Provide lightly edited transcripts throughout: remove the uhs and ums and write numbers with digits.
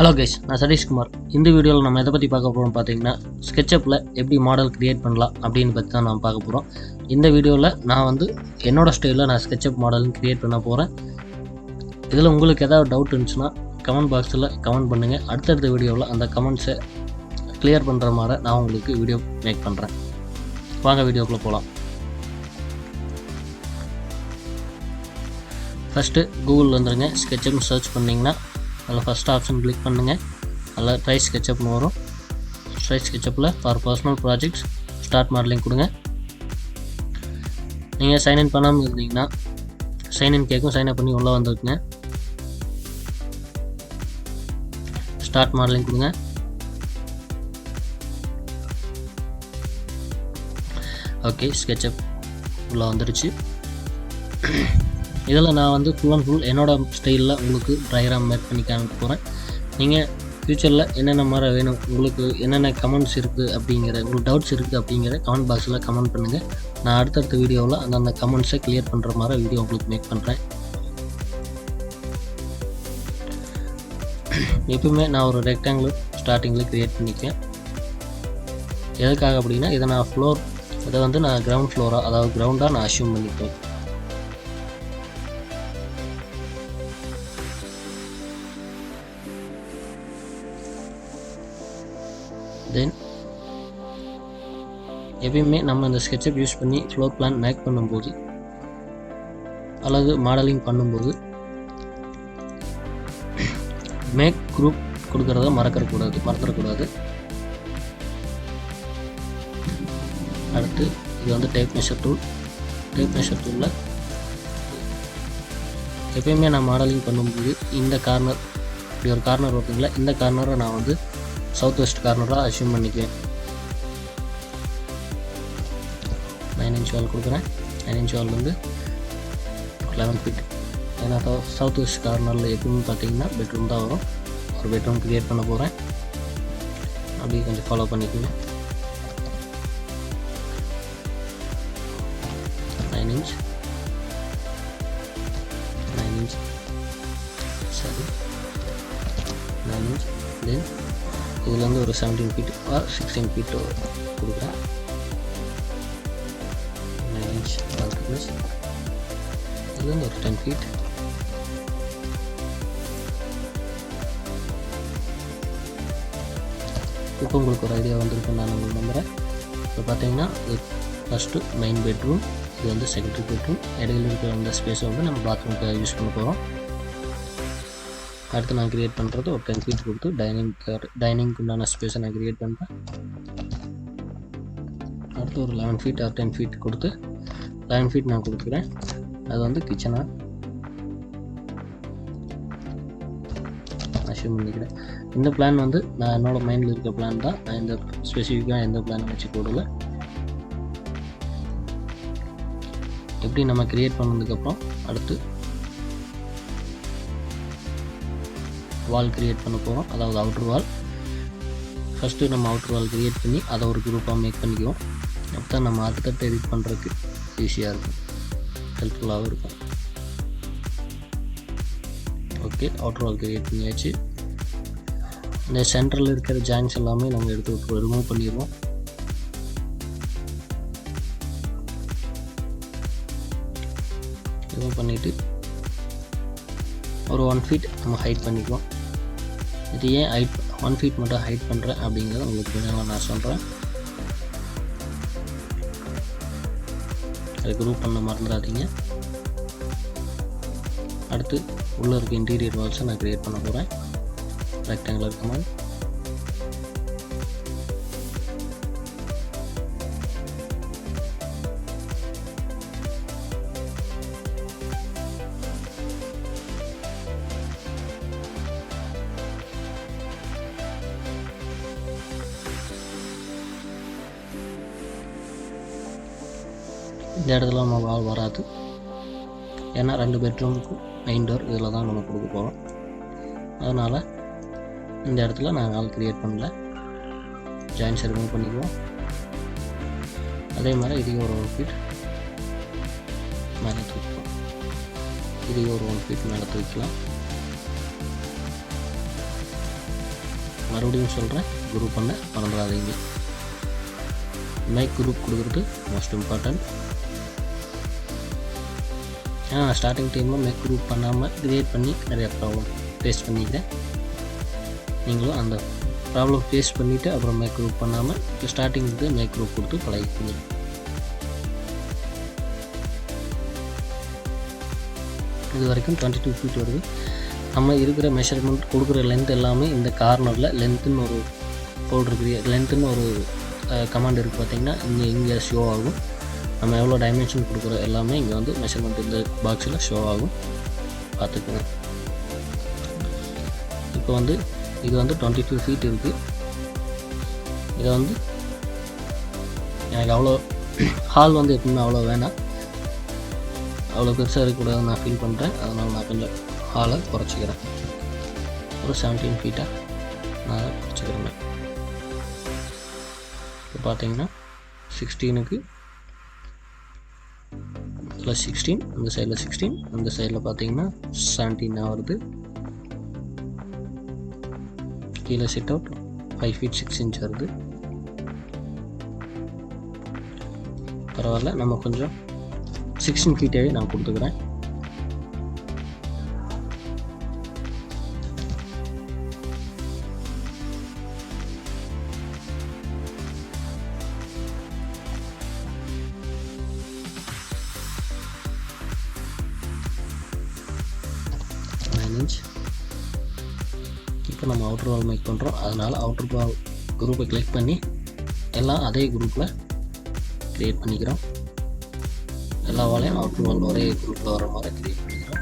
Hello guys, நான் சதீஷ்குமார். இந்த வீடியோவில் நம்ம எதை பற்றி பார்க்க போகிறோம் பார்த்தீங்கன்னா, ஸ்கெட்சப்பில் எப்படி மாடல் க்ரியேட் பண்ணலாம் அப்படின்னு பற்றி தான் நம்ம பார்க்க போகிறோம். இந்த வீடியோவில் நான் என்னோடய ஸ்டைலில் நான் ஸ்கெட்சப் மாடல் க்ரியேட் பண்ண போகிறேன். இதில் உங்களுக்கு ஏதாவது டவுட் இருந்துச்சுன்னா கமெண்ட் பாக்ஸில் கமெண்ட் பண்ணுங்கள். அடுத்தடுத்த வீடியோவில் அந்த கமெண்ட்ஸை கிளியர் பண்ணுற மாதிரி நான் உங்களுக்கு வீடியோ மேக் பண்ணுறேன். வாங்க வீடியோக்குள்ளே போகலாம். ஃபஸ்ட்டு கூகுளில் வந்துடுங்க. ஸ்கெட்சப்னு சர்ச் பண்ணிங்கன்னா அதில் ஃபஸ்ட் ஆப்ஷன் கிளிக் பண்ணுங்கள். அதில் ட்ரை ஸ்கெட்சப்னு வரும். ட்ரை ஸ்கெட்சப்பில் for personal projects start modelling கொடுங்க. நீங்கள் சைன்இன் பண்ணாமல் இருந்தீங்கன்னா சைன்இன் கேட்கும். சைன்அப் பண்ணி உள்ளே வந்துருக்குங்க. ஸ்டார்ட் மாடலிங் கொடுங்க. ஓகே, ஸ்கெட்சப் உள்ளே வந்துருச்சு. இதில் நான் ஃபுல் அண்ட் ஃபுல் என்னோடய ஸ்டைலில் உங்களுக்கு டயக்ராம் மேக் பண்ணி காமிக்க போகிறேன். நீங்கள் ஃப்யூச்சரில் என்னென்ன மாதிரி வேணும், உங்களுக்கு என்னென்ன கமெண்ட்ஸ் இருக்குது அப்படிங்கிற, உங்களுக்கு டவுட்ஸ் இருக்குது அப்படிங்கிற கமெண்ட் பாக்ஸில் கமெண்ட் பண்ணுங்கள். நான் அடுத்தடுத்த வீடியோவில் அந்தந்த கமெண்ட்ஸை கிளியர் பண்ணுற மாதிரி வீடியோ உங்களுக்கு மேக் பண்ணுறேன். எப்பவுமே நான் ஒரு ரெக்டாங்கிள் ஸ்டார்டிங்கில் க்ரியேட் பண்ணிக்கேன். எதுக்காக அப்படின்னா, இதை நான் இதை நான் கிரவுண்ட் ஃப்ளோராக, அதாவது கிரவுண்டாக நான் அஸ்யூம் பண்ணிப்பேன். தென் எப்பயுமே நம்ம இந்த ஸ்கெட்சப் யூஸ் பண்ணி ஃப்ளோர் பிளான் மேக் பண்ணும்போது அல்லது மாடலிங் பண்ணும்போது மேக் குரூப் கொடுக்கறத மறந்துடக்கூடாது. அடுத்து இது tape measure tool. Tape measure டூலில் எப்பயுமே நான் மாடலிங் பண்ணும்போது இந்த கார்னர், இப்படி ஒரு கார்னர் பார்த்தீங்களா, இந்த கார்னரை நான் சவுத் வெஸ்ட் கார்னராக அஸ்யூம் பண்ணிக்குவேன். 9 inch வால் கொடுக்குறேன். 9 inch வால் 11 feet. ஏன்னா சவுத் வெஸ்ட் கார்னரில் எப்படின்னு பார்த்தீங்கன்னா பெட்ரூம் தான் வரும். ஒரு பெட்ரூம் க்ரியேட் பண்ண போகிறேன். அப்படியே கொஞ்சம் ஃபாலோ பண்ணிக்கோங்க. 9 inch சரி, 9 inch. தென் இதில் ஒரு 17 feet ஆர் 16 feet கொடுக்குறேன். 9 inch ப்ளஸ் இதுலேருந்து ஒரு 10 feet. இப்போ உங்களுக்கு ஒரு ஐடியா வந்திருக்குன்னு நான் உங்களுக்கு நம்புகிறேன். இப்போ பார்த்தீங்கன்னா இது ஃபஸ்ட்டு மெயின் பெட்ரூம், இது செகண்டரி பெட்ரூம். இடையில இருக்கிற அந்த ஸ்பேஸை நம்ம பாத்ரூமுக்கு யூஸ் பண்ண போகிறோம். அடுத்து நான் க்ரியேட் பண்ணுறது ஒரு 10 feet கொடுத்து டைனிங்க்கு உண்டான ஸ்பேஸை நான் க்ரியேட் பண்ணுறேன். அடுத்து ஒரு 11 feet ஆர் 10 feet கொடுத்து 11 feet நான் கொடுத்துக்கிறேன். அது கிச்சனாக அஷ்யூம் பண்ணிக்கிறேன். இந்த பிளான் நான் என்னோடய மைண்டில் இருக்க பிளான் தான். நான் இந்த ஸ்பெசிஃபிக்காக எந்த பிளான் வச்சு போடல. எப்படி நம்ம க்ரியேட் பண்ணதுக்கப்புறம் அடுத்து வால் க்ரியேட் பண்ண போகிறோம், அதாவது அவுட்ரு வால். ஃபஸ்ட்டு நம்ம அவுட்ரு வால் க்ரியேட் பண்ணி அதை ஒரு குரூப்பாக மேக் பண்ணிக்குவோம். அப்போ தான் நம்ம அடுத்தடுத்து எடிட் பண்ணுறதுக்கு ஈஸியாக இருக்கும், ஹெல்ப்ஃபுல்லாகவும் இருக்கும். ஓகே, அவுட்ரு வால் க்ரியேட் பண்ணியாச்சு. இந்த சென்டரில் இருக்கிற ஜாயின்ஸ் எல்லாமே நம்ம எடுத்து ரிமூவ் பண்ணிடுவோம். ரிமூவ் பண்ணிவிட்டு ஒரு 1 feet நம்ம ஹைட் பண்ணிக்குவோம். இது ஏன் 1 feet மட்டும் ஹைட் பண்ணுறேன் அப்படிங்கிறத உங்களுக்கு கொஞ்சம் நான் சொல்கிறேன். அதை குரூப் பண்ண மறந்துடாதீங்க. அடுத்து உள்ளே இருக்க இன்டீரியர் வால்ஸை நான் க்ரியேட் பண்ண போகிறேன். Rectangular command. இந்த இடத்துல நம்ம வால் வராது, ஏன்னா 2 பெட்ரூமுக்கு மெயின் டோர் இதில் தான் நம்ம கொடுக்க போகிறோம். அதனால் இந்த இடத்துல நான் வால் க்ரியேட் பண்ணல. ஜாயின்ஸை ரிமூவ் பண்ணிக்குவோம். அதே மாதிரி இதையும் ஒரு 1 feet மேலே தூக்கிக்கலாம். இதையும் ஒரு 1 feet மேலே தூக்கலாம். மறுபடியும் சொல்கிறேன், குரூப் பண்ண மறந்துடாதீங்க. மேக் குரூப் கொடுக்குறது மோஸ்ட் இம்பார்ட்டன்ட். ஏன்னா நான் ஸ்டார்டிங் டைமில் மேக் குரூப் பண்ணாமல் க்ரியேட் பண்ணி நிறையா ப்ராப்ளம் ஃபேஸ் பண்ணிக்கிறேன். நீங்களும் அந்த ப்ராப்ளம் ஃபேஸ் பண்ணிவிட்டு அப்புறம் மேக் குரூப் பண்ணாமல் இப்போ ஸ்டார்டிங்க்கு மேக் குரூப் கொடுத்து பழகிக்கணும். இது வரைக்கும் 22 ஃபீட் வருது. நம்ம இருக்கிற மெஷர்மெண்ட் கொடுக்குற லென்த் எல்லாமே இந்த கார்னரில் லென்த்துன்னு ஒரு ஃபோல்டர் இருக்குது. லென்த்துன்னு ஒரு கமாண்ட் இருக்குது பார்த்திங்கன்னா, இங்கே ஷோ ஆகும். நம்ம எவ்வளோ டைமென்ஷன் கொடுக்குற எல்லாமே இங்கே வந்து மெஷர்மெண்ட் இந்த பாக்ஸில் ஷோ ஆகும், பார்த்துக்குங்க. இப்போ வந்து இது வந்து 22 ஃபீட் இருக்குது. இதை வந்து எனக்கு அவ்வளோ ஹால் வந்து எப்பவுமே அவ்வளோ வேணாம், அவ்வளோ பெருசாக இருக்கக்கூடாதுன்னு நான் ஃபீல் பண்ணுறேன். அதனால் நான் கொஞ்சம் ஹாலை குறைச்சிக்கிறேன். ஒரு 17 ஃபீட்டாக நான் குறைச்சிக்கிறேன். இப்போ பார்த்தீங்கன்னா 16க்கு இதில் 16, இந்த சைடில் 16, இந்த சைடில் பார்த்தீங்கன்னா 17 வருது. கீழே சிட் அவுட் 5 feet 6 inch வருது. பரவாயில்ல, நம்ம கொஞ்சம் 16 ஃபீட்டாகவே நான் கொடுத்துக்கிறேன். இப்போ நம்ம அவுட்டர் வால் மேக் பண்ணுறோம், அதனால் அவுட்டர் வால் குரூப்பை கிளிக் பண்ணி எல்லாம் அதே குரூப்பில் க்ரியேட் பண்ணிக்கிறோம். எல்லா வாலையும் அவுட்டர் வால் ஒரே குரூப்பில் வர மாதிரி க்ரியேட் பண்ணிக்கிறோம்.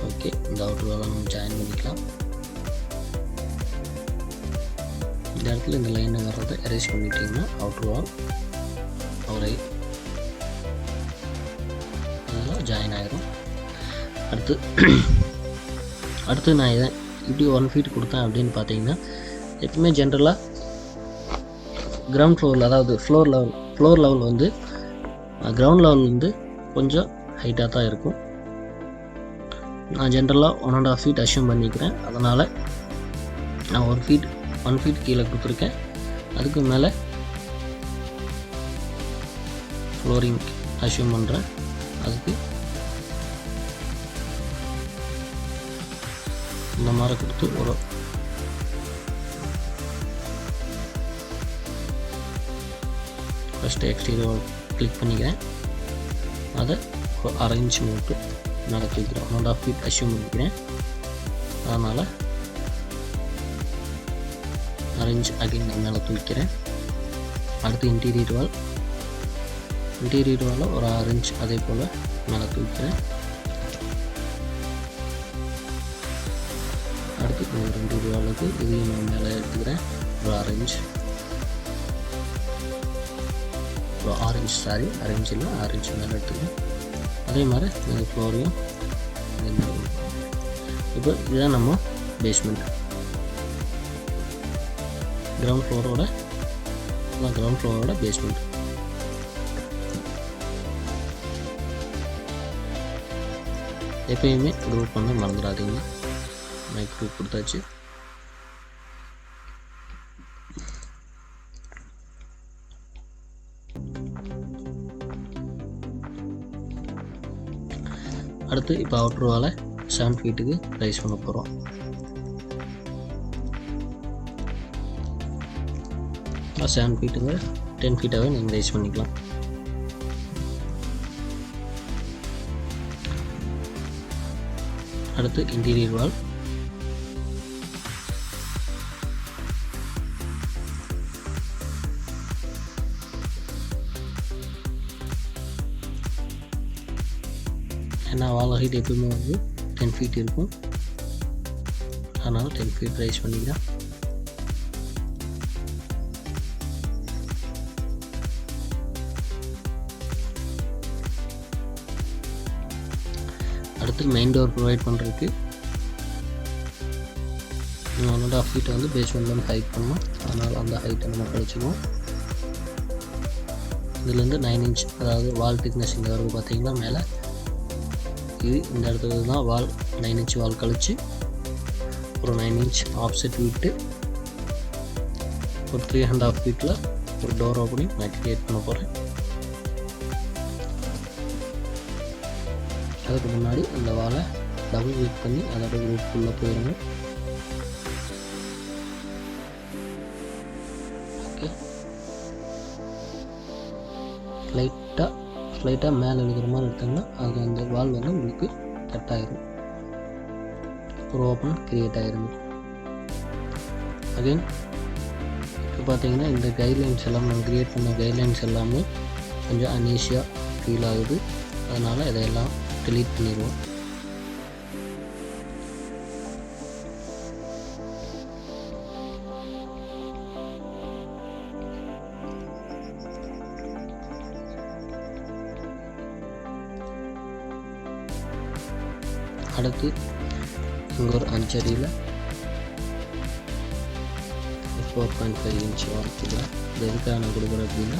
ஓகே, இந்த அவுட்டர் வாலை நம்ம ஜாயின் பண்ணிக்கலாம். இந்த இடத்துல இந்த லைனை வர்றதை எரேஸ் பண்ணிட்டீங்கன்னா அவுட்டர் வால் ஒரே அதெல்லாம் ஜாயின் ஆகிரும். அடுத்து நான் இதை இப்படி 1 feet கொடுத்தேன் அப்படின்னு பார்த்தீங்கன்னா, எப்பவுமே ஜென்ரலாக கிரவுண்ட் ஃப்ளோரில், அதாவது ஃப்ளோர் லெவல் வந்து கிரவுண்ட் லெவல் வந்து கொஞ்சம் ஹைட்டாக தான் இருக்கும். நான் ஜென்ரலாக 1.5 feet அஷ்யூம் பண்ணிக்கிறேன். அதனால் நான் 1 feet கீழே கொடுத்துருக்கேன். அதுக்கு மேலே ஃப்ளோரிங் அஷ்யூம் பண்ணுறேன். அதுக்கு இந்த மாதிரி கொடுத்து ஒரு ஃபஸ்ட்டு எக்ஸ்டீரியர் கிளிக் பண்ணிக்கிறேன். அதை ஒரு 1/2 inch மட்டும் மேலே தூக்கிறேன். 1.5 feet அஷ்யூம் பண்ணிக்கிறேன். அதனால் 1/2 inch அகைன் நான் மேலே தூக்கிறேன். அடுத்து இன்டீரியர் வாலை ஒரு 6 inch அதே போல் மேலே தூக்கிறேன். அடுத்து ஒரு இன்டீரியர் வாலுக்கு இதையும் நான் மேலே எடுத்துக்கிறேன். ஒரு 1/2 inch, ஒரு 6 inch, 6 inch இல்லை 6 inch மேலே எடுத்துக்கிறேன். அதே மாதிரி இந்த ஃப்ளோரையும் அதே மாதிரி. இப்போ இதுதான் நம்ம பேஸ்மெண்ட். கிரவுண்ட் ஃப்ளோரோட பேஸ்மெண்ட். எப்பயுமே குரூப் பண்ண மறந்துடாதீங்க. மைக் குரூப் கொடுத்தாச்சு. அடுத்து இப்போ அவுட்டர் வாலை 7 feetக்கு ரைஸ் பண்ண போகிறோம். அப்புறம் 7 feetங்க 10 feetவே நீங்கள் ரைஸ் பண்ணிக்கலாம். அடுத்து இன்டீரியர் வால், ஏன்னா வால் ஹைட் எப்பவுமே வந்து 10 feet இருக்கும். அதனால் 10 feet ரைஸ் பண்ணிக்கிறேன். அடுத்து மெயின் டோர் ப்ரொவைட் பண்ணுறதுக்கு 1.5 ஃபீட் வந்து பேஸ்மெண்ட்லேருந்து ஹைட் பண்ணணும். அதனால் அந்த ஹைட்டை நம்ம கழிச்சுக்குவோம். இதுலேருந்து 9 இன்ச், அதாவது வால் திக்னஸ் இங்கே வருது பார்த்தீங்கன்னா மேலே, இது இந்த இடத்துல தான் வால் 9 இன்ச் வால் கழிச்சு ஒரு 9 இன்ச் ஆஃப்செட் விட்டு ஒரு 3.5 ஃபீட்டில் ஒரு டோர் ஓப்பனிங் நான் கிரியேட் பண்ண போகிறேன். அதுக்கு முன்னாடி இந்த வாலை டபுள் கிளிக் பண்ணி அதோட குரூப்புக்குள்ளே போயிடுங்க. ஓகே, ஸ்லைட்டாக மேலே எழுதுகிற மாதிரி எடுத்தோம்னா அது அந்த வால் வந்து உங்களுக்கு கட் ஆகிரும். ஒரு ஓப்பன் க்ரியேட் ஆகிருங்க. அகைன் இப்போ பார்த்தீங்கன்னா இந்த கைட்லைன்ஸ் எல்லாம் நம்ம க்ரியேட் பண்ண கைட்லைன்ஸ் எல்லாமே கொஞ்சம் அன்ஈஸியாக ஃபீல் ஆகுது. அதனால் இதையெல்லாம் delete பண்ணிடுவோம். அடுத்து இங்கே ஒரு 5 அடியில் 4.5 இன்ச் வரைக்கும் இது எதுக்காக நான் கொடுக்குறேன் அப்படின்னா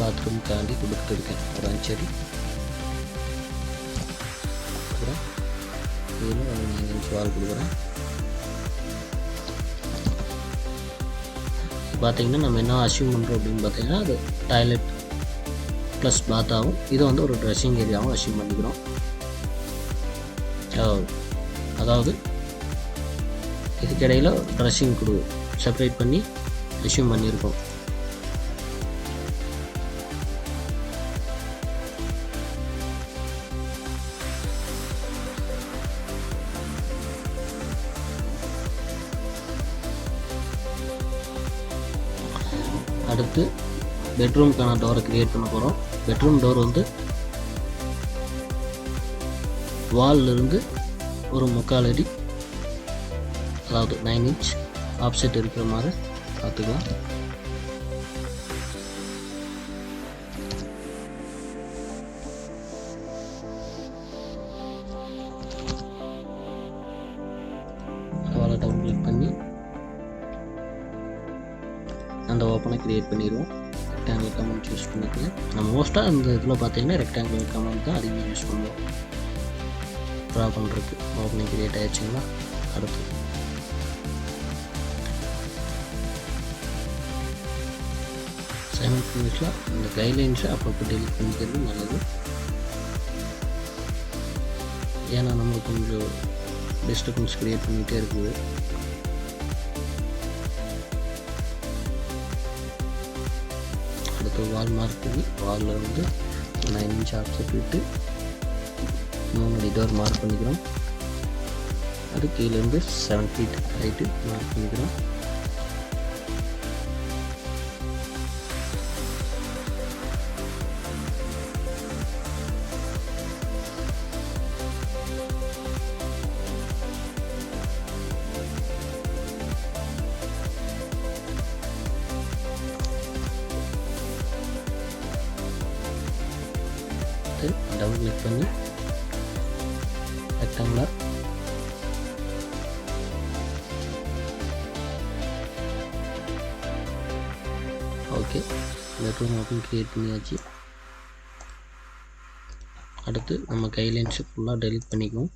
பாத்ரூம்காண்டி கொடுத்துருக்கேன். ஒரு 5 அடி இதில் ஒரு 9 இன்ச் வால் கொடுக்குறேன். பார்த்தீங்கன்னா நம்ம என்ன அசியூம் பண்ணுறோம் அப்படின்னு பார்த்தீங்கன்னா அது டாய்லெட் ப்ளஸ் பாத்தாகவும் இது வந்து ஒரு ட்ரெஸ்ஸிங் ஏரியாவும் அசியூம் பண்ணிக்கிறோம். அதாவது இதுக்கிடையில் ட்ரெஸ்ஸிங் செப்பரேட் பண்ணி அசியூம் பண்ணியிருக்கோம். அடுத்து பெட்ரூம்க்கான டோரை கிரியேட் பண்ண போகிறோம். பெட்ரூம் டோர் வந்து வால்லிருந்து ஒரு 3/4 அடி, அதாவது 9 இன்ச் ஆப்செட் இருக்கிற மாதிரி பார்த்துக்கலாம். வாலை டபுள் கிளிக் பண்ணி அந்த ஓப்பனை க்ரியேட் பண்ணிடுவோம். ரெக்டாங்கிள் கமெண்ட் யூஸ் பண்ணிக்கலாம். நம்ம மோஸ்ட்டாக இந்த இதில் பார்த்தீங்கன்னா ரெக்டாங்கிள் கமெண்ட் தான் அதிகமாக யூஸ் பண்ணுவோம் ட்ரா பண்ணுறதுக்கு. ஓப்பனிங் க்ரியேட் ஆகிடுச்சிங்களா? அடுத்து சைமல்டேனியஸில் இந்த கைட்லைன்ஸை அப்பப்போ டெலிட் பண்ணிக்கிறது நல்லது. ஏன்னா நம்மளுக்கு கொஞ்சம் டிஸ்டர்பன்ஸ் க்ரியேட் பண்ணிகிட்டே இருக்குது. அடுத்து வால் மார்க் பண்ணி வாலில் வந்து 9 இன்ச் ஆப்செட் விட்டு 3 அடி டோர் மார்க் பண்ணிக்கிறோம். அது கீழேருந்து 7 ஃபீட் ஹைட்டு மார்க் பண்ணிக்கிறோம். டபுள் கிளிக் பண்ணி rectangular okay, bedroom open create பண்ணியாச்சு. அடுத்து நம்ம கைட்லைன்ஸை ஃபுல்லாக டெலிட் பண்ணிக்குவோம்.